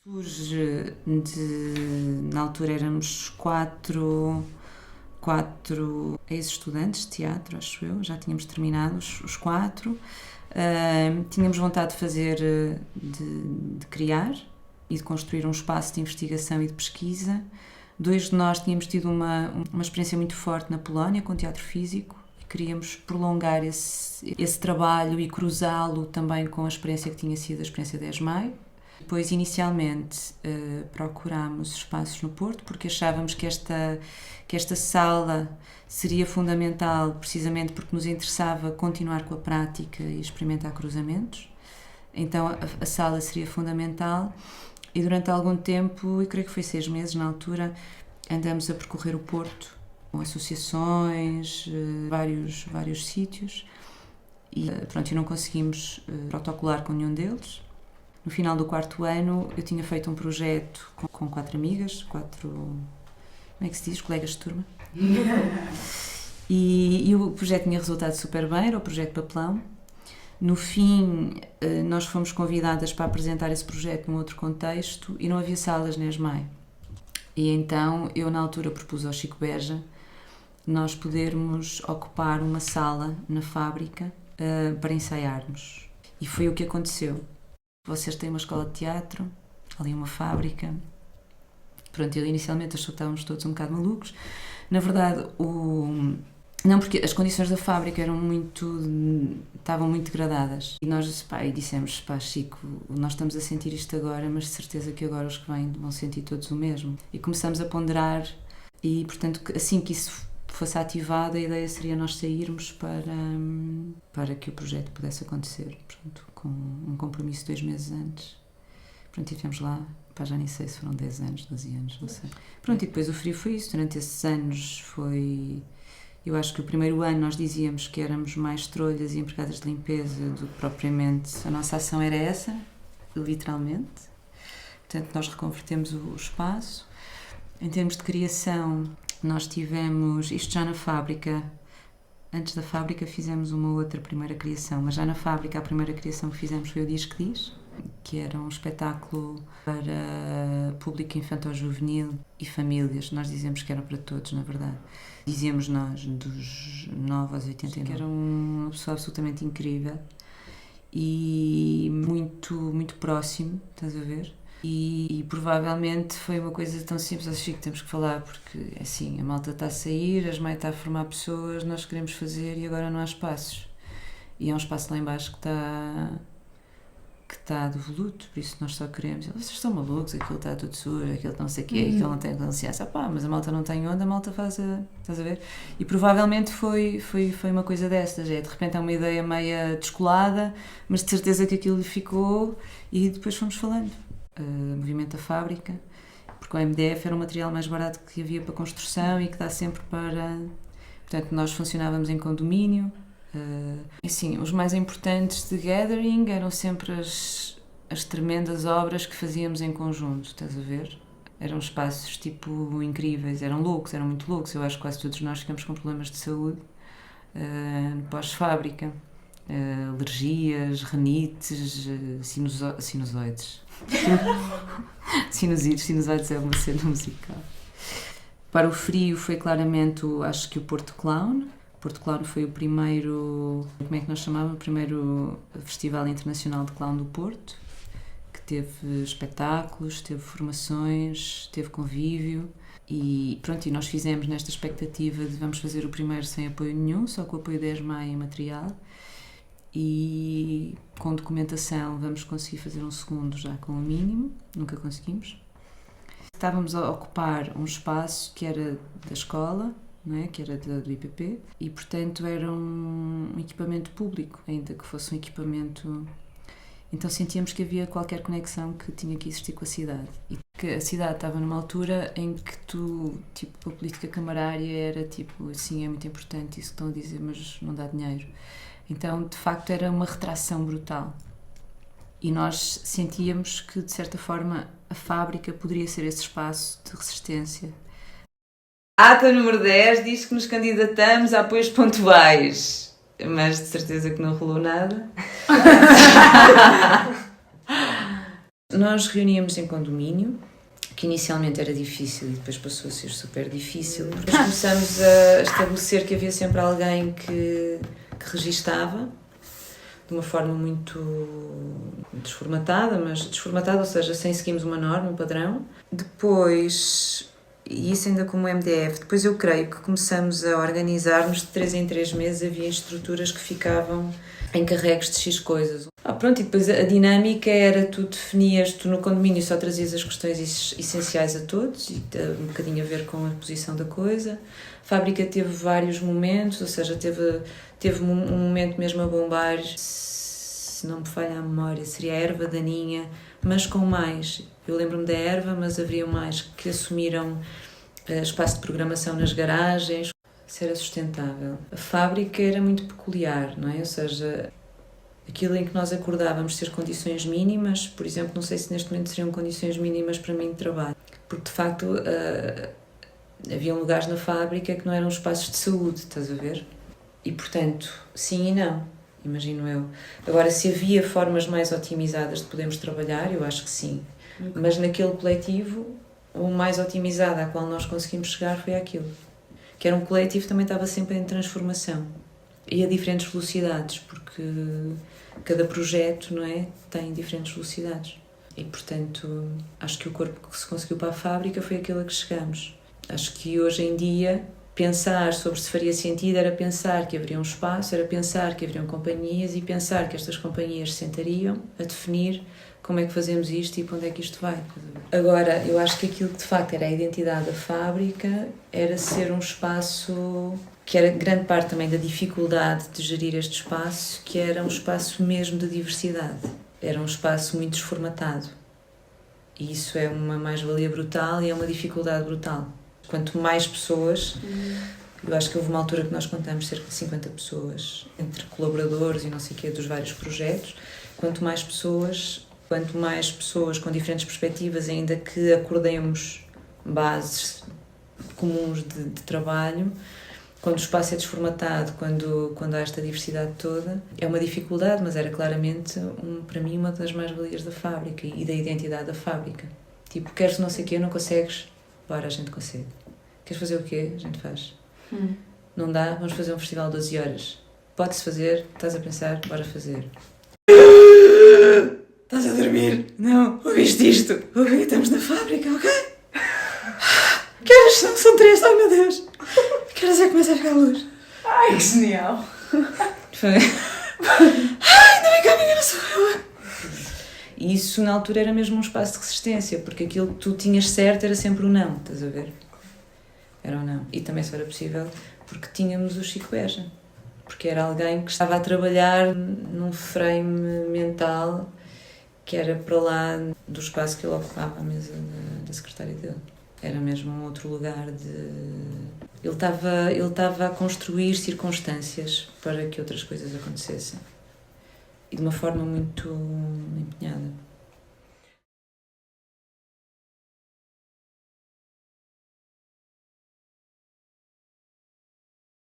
Surge na altura éramos quatro ex-estudantes de teatro, acho eu, já tínhamos terminado os quatro. Tínhamos vontade de fazer, de criar e de construir um espaço de investigação e de pesquisa. Dois de nós tínhamos tido uma experiência muito forte na Polónia com teatro físico e queríamos prolongar esse trabalho e cruzá-lo também com a experiência que tinha sido a experiência de ESMAI. Depois, inicialmente, procurámos espaços no Porto porque achávamos que esta sala seria fundamental precisamente porque nos interessava continuar com a prática e experimentar cruzamentos. Então a sala seria fundamental e durante algum tempo, eu creio que foi 6 meses na altura, andamos a percorrer o Porto com associações, vários sítios e não conseguimos protocolar com nenhum deles. No final do 4º ano eu tinha feito um projeto com 4 amigas, como é que se diz? Colegas de turma. E o projeto tinha resultado super bem, era o projeto Papelão. No fim, nós fomos convidadas para apresentar esse projeto num outro contexto e não havia salas na ESMAI. E então eu na altura propus ao Chico Beja nós podermos ocupar uma sala na fábrica para ensaiarmos. E foi o que aconteceu. Vocês têm uma escola de teatro, ali uma fábrica. Pronto, ele inicialmente achou que estávamos todos um bocado malucos. Na verdade, não, porque as condições da fábrica estavam muito degradadas. E nós dissemos, Chico, nós estamos a sentir isto agora, mas de certeza que agora os que vêm vão sentir todos o mesmo. E começamos a ponderar e, portanto, assim que isso fosse ativado, a ideia seria nós sairmos para que o projeto pudesse acontecer. Portanto, com um compromisso 2 meses antes. Pronto, e estivemos lá, já nem sei se foram 10 anos, 12 anos, não sei. Pronto, e depois o frio foi isso. Durante esses anos foi... Eu acho que o primeiro ano nós dizíamos que éramos mais trolhas e empregadas de limpeza do que propriamente... A nossa ação era essa, literalmente. Portanto, nós reconvertemos o espaço. Em termos de criação, nós tivemos... Isto já na fábrica... Antes da fábrica fizemos uma outra primeira criação, mas já na fábrica a primeira criação que fizemos foi o Diz que Diz, que era um espetáculo para público infantil-juvenil e famílias. Nós dizemos que era para todos, na verdade. Dizíamos nós, dos 9 aos 89. Que era uma pessoa absolutamente incrível e muito próximo, estás a ver? E provavelmente foi uma coisa tão simples, acho que temos que falar, porque assim, a malta está a sair, a ESMAI está a formar pessoas, nós queremos fazer e agora não há espaços. E há um espaço lá em baixo que está devoluto, por isso nós só queremos, vocês estão malucos, aquilo está tudo sujo, aquilo não sei o quê, aquilo não tem consciência, mas a malta não tem onde, a malta faz estás a ver? E provavelmente foi uma coisa destas, de repente é uma ideia meia descolada, mas de certeza que aquilo ficou e depois fomos falando. Movimento da fábrica, porque o MDF era o material mais barato que havia para construção e que dá sempre para... Portanto, nós funcionávamos em condomínio. Assim, os mais importantes de gathering eram sempre as tremendas obras que fazíamos em conjunto, estás a ver? Eram espaços, incríveis, eram muito loucos. Eu acho que quase todos nós ficamos com problemas de saúde pós-fábrica. Alergias, rinites, sinusoides. Sinusoides é uma cena musical. Para o frio foi claramente, acho que o Porto Clown. O Porto Clown foi o primeiro, como é que nós chamávamos? O primeiro Festival Internacional de Clown do Porto, que teve espetáculos, teve formações, teve convívio. E pronto, e nós fizemos nesta expectativa de vamos fazer o primeiro sem apoio nenhum, só com o apoio da ESMAI em material. E com documentação vamos conseguir fazer um segundo já com o mínimo, nunca conseguimos. Estávamos a ocupar um espaço que era da escola, não é? Que era do IPP, e portanto era um equipamento público, ainda que fosse um equipamento... Então sentíamos que havia qualquer conexão que tinha que existir com a cidade. E que a cidade estava numa altura em que a política camarária era assim, é muito importante isso que estão a dizer, mas não dá dinheiro. Então, de facto, era uma retração brutal. E nós sentíamos que, de certa forma, a fábrica poderia ser esse espaço de resistência. Ata número 10 diz que nos candidatamos a apoios pontuais, mas de certeza que não rolou nada. Nós reuníamos em condomínio, que inicialmente era difícil e depois passou a ser super difícil. Depois começamos a estabelecer que havia sempre alguém que registava, de uma forma muito desformatada, ou seja, sem seguirmos uma norma, um padrão. Depois, e isso ainda como MDF, depois eu creio que começamos a organizar-nos de 3 em 3 meses, havia estruturas que ficavam encarregues de X coisas. Pronto, e depois a dinâmica era, tu definias, tu no condomínio só trazias as questões essenciais a todos, e um bocadinho a ver com a posição da coisa. A fábrica teve vários momentos, ou seja, teve um momento mesmo a bombar, se não me falha a memória, seria a erva daninha, mas com mais. Eu lembro-me da erva, mas havia mais que assumiram espaço de programação nas garagens. Isso era sustentável. A fábrica era muito peculiar, não é? Ou seja, aquilo em que nós acordávamos ser condições mínimas, por exemplo, não sei se neste momento seriam condições mínimas para mim de trabalho, porque de facto havia lugares na fábrica que não eram espaços de saúde, estás a ver? E portanto, sim e não, imagino eu. Agora, se havia formas mais otimizadas de podermos trabalhar, eu acho que sim. Mas naquele coletivo, o mais otimizado à qual nós conseguimos chegar foi aquilo. Que era um coletivo que também estava sempre em transformação. E a diferentes velocidades, porque cada projeto, não é, tem diferentes velocidades. E, portanto, acho que o corpo que se conseguiu para a fábrica foi aquele a que chegamos. Acho que hoje em dia, pensar sobre se faria sentido era pensar que haveria um espaço, era pensar que haveriam companhias e pensar que estas companhias se sentariam a definir como é que fazemos isto e para onde é que isto vai. Agora, eu acho que aquilo que de facto era a identidade da fábrica era ser um espaço que era grande parte também da dificuldade de gerir este espaço, que era um espaço mesmo de diversidade. Era um espaço muito desformatado. E isso é uma mais-valia brutal e é uma dificuldade brutal. Quanto mais pessoas, eu acho que houve uma altura que nós contamos cerca de 50 pessoas, entre colaboradores e não sei o quê, dos vários projetos. Quanto mais pessoas com diferentes perspectivas, ainda que acordemos bases comuns de trabalho, quando o espaço é desformatado, quando há esta diversidade toda, é uma dificuldade, mas era claramente, para mim, uma das mais-valias da fábrica e da identidade da fábrica. Tipo, queres não sei o quê, não consegues? Bora, a gente consegue. Queres fazer o quê? A gente faz. Não dá? Vamos fazer um festival de 12 horas. Pode-se fazer? Estás a pensar? Bora fazer. Estás a dormir? Não. Ouviste isto? Ok, estamos na fábrica, ok? Que horas são? São 3, ai meu Deus. Que horas é que começa a ficar a luz? Ai, que genial. Foi. Ai, ainda bem que a minha não sou eu. E isso na altura era mesmo um espaço de resistência, porque aquilo que tu tinhas certo era sempre o não, estás a ver? Era o não. E também só era possível porque tínhamos o Chico Beja. Porque era alguém que estava a trabalhar num frame mental que era para lá do espaço que ele ocupava a mesa da secretária dele. Era mesmo um outro lugar de... Ele estava a construir circunstâncias para que outras coisas acontecessem. E de uma forma muito empenhada.